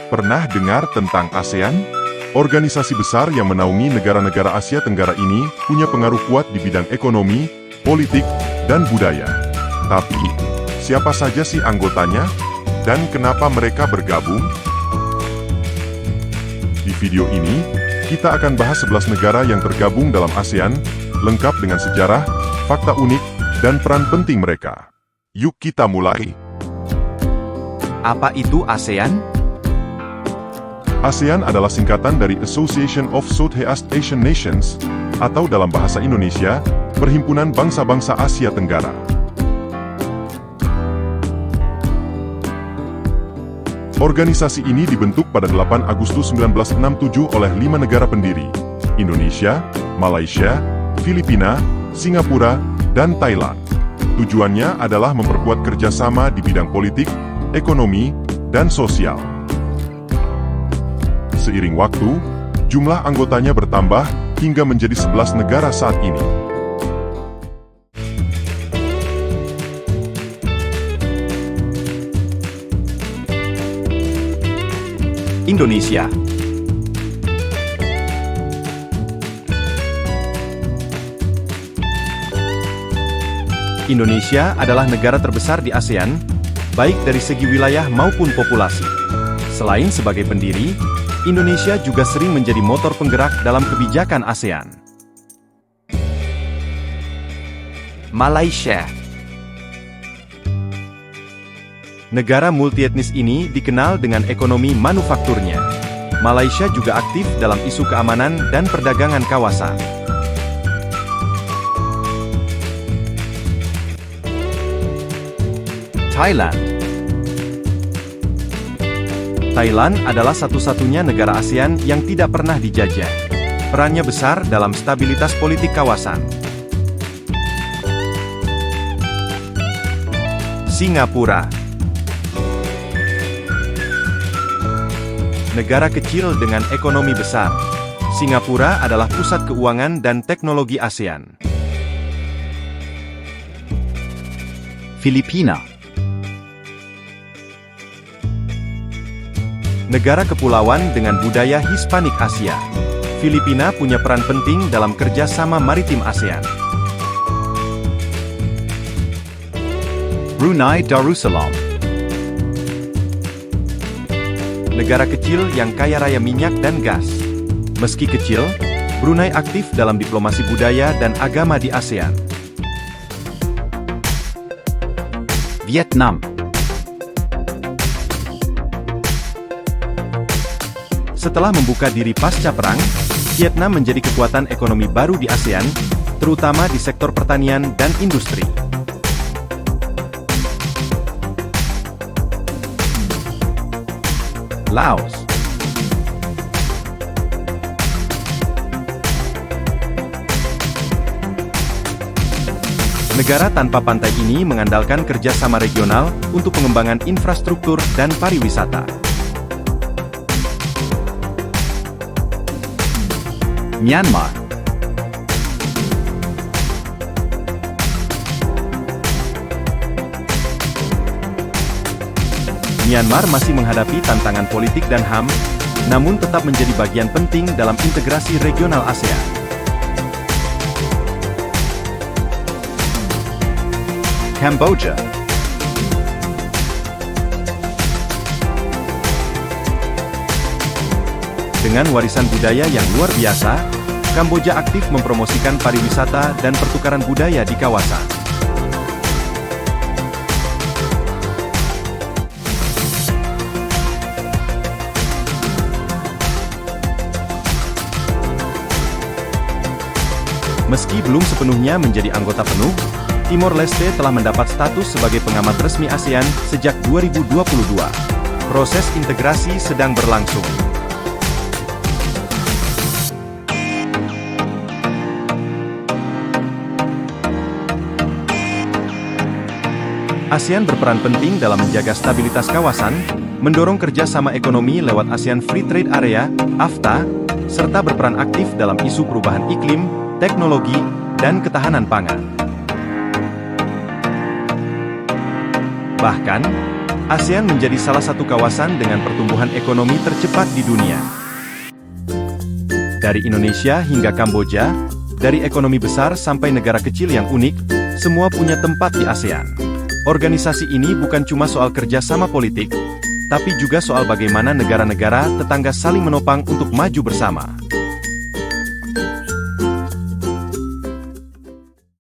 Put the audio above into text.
Pernah dengar tentang ASEAN? Organisasi besar yang menaungi negara-negara Asia Tenggara ini punya pengaruh kuat di bidang ekonomi, politik, dan budaya. Tapi, siapa saja sih anggotanya? Dan kenapa mereka bergabung? Di video ini, kita akan bahas 11 negara yang tergabung dalam ASEAN, lengkap dengan sejarah, fakta unik, dan peran penting mereka. Yuk kita mulai. Apa itu ASEAN? ASEAN adalah singkatan dari Association of Southeast Asian Nations, atau dalam bahasa Indonesia, Perhimpunan Bangsa-Bangsa Asia Tenggara. Organisasi ini dibentuk pada 8 Agustus 1967 oleh 5 negara pendiri, Indonesia, Malaysia, Filipina, Singapura, dan Thailand. Tujuannya adalah memperkuat kerjasama di bidang politik, ekonomi, dan sosial. Seiring waktu, jumlah anggotanya bertambah hingga menjadi 11 negara saat ini. Indonesia. Indonesia adalah negara terbesar di ASEAN, baik dari segi wilayah maupun populasi. Selain sebagai pendiri, Indonesia juga sering menjadi motor penggerak dalam kebijakan ASEAN. Malaysia. Negara multietnis ini dikenal dengan ekonomi manufakturnya. Malaysia juga aktif dalam isu keamanan dan perdagangan kawasan. Thailand. Thailand adalah satu-satunya negara ASEAN yang tidak pernah dijajah. Perannya besar dalam stabilitas politik kawasan. Singapura. Negara kecil dengan ekonomi besar. Singapura adalah pusat keuangan dan teknologi ASEAN. Filipina. Negara kepulauan dengan budaya Hispanik Asia. Filipina punya peran penting dalam kerjasama maritim ASEAN. Brunei Darussalam. Negara kecil yang kaya raya minyak dan gas. Meski kecil, Brunei aktif dalam diplomasi budaya dan agama di ASEAN. Vietnam. Setelah membuka diri pasca perang, Vietnam menjadi kekuatan ekonomi baru di ASEAN, terutama di sektor pertanian dan industri. Laos. Negara tanpa pantai ini mengandalkan kerjasama regional untuk pengembangan infrastruktur dan pariwisata. Myanmar. Myanmar masih menghadapi tantangan politik dan HAM, namun tetap menjadi bagian penting dalam integrasi regional ASEAN. Kamboja. Dengan warisan budaya yang luar biasa, Kamboja aktif mempromosikan pariwisata dan pertukaran budaya di kawasan. Meski belum sepenuhnya menjadi anggota penuh, Timor Leste telah mendapat status sebagai pengamat resmi ASEAN sejak 2022. Proses integrasi sedang berlangsung. ASEAN berperan penting dalam menjaga stabilitas kawasan, mendorong kerjasama ekonomi lewat ASEAN Free Trade Area, AFTA, serta berperan aktif dalam isu perubahan iklim, teknologi, dan ketahanan pangan. Bahkan, ASEAN menjadi salah satu kawasan dengan pertumbuhan ekonomi tercepat di dunia. Dari Indonesia hingga Kamboja, dari ekonomi besar sampai negara kecil yang unik, semua punya tempat di ASEAN. Organisasi ini bukan cuma soal kerjasama politik, tapi juga soal bagaimana negara-negara tetangga saling menopang untuk maju bersama.